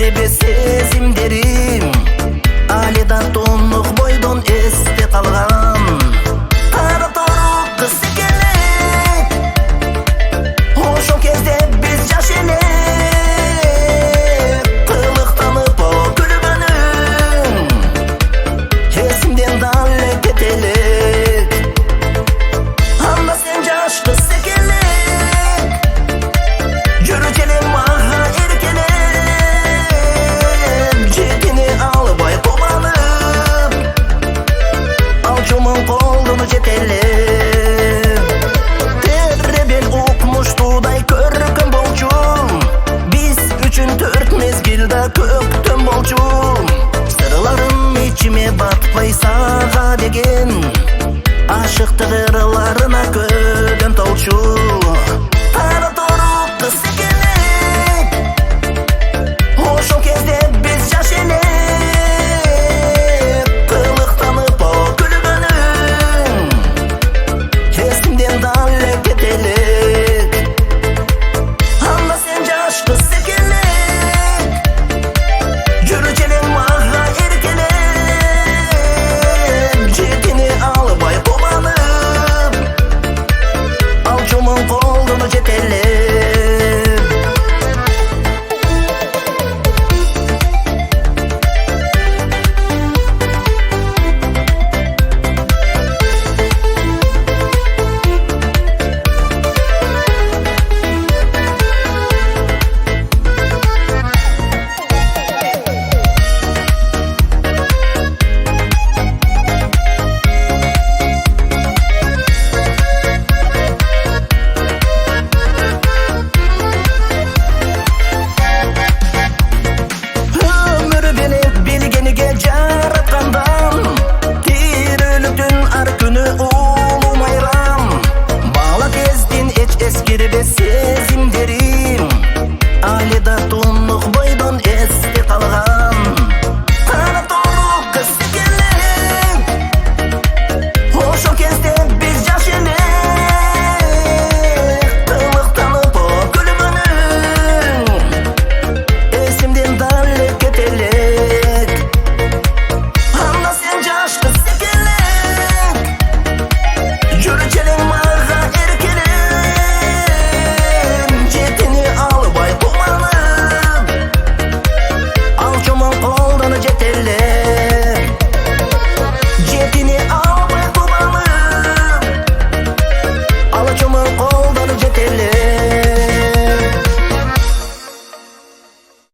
Тербе сезимдерим али да тонук бойдон эсте калган. Кара торук кыз экелек, ошол кезде биз жаш элек. Кылыктанып күлгөнүм эсимден дале кете элек. Анда сен жаш кыз экелек, жүрүч элем мага эркелеп. Жетини албай кубанып, алчумун колдону жетелеп. Тербел укмуштуудай көркөм болчум, биз үчүн 4 мезгилде көктөм болчум. Сырларым ичиме батпай сага деген, ашыктык ырларына көдөн толчу. Кара торук кыз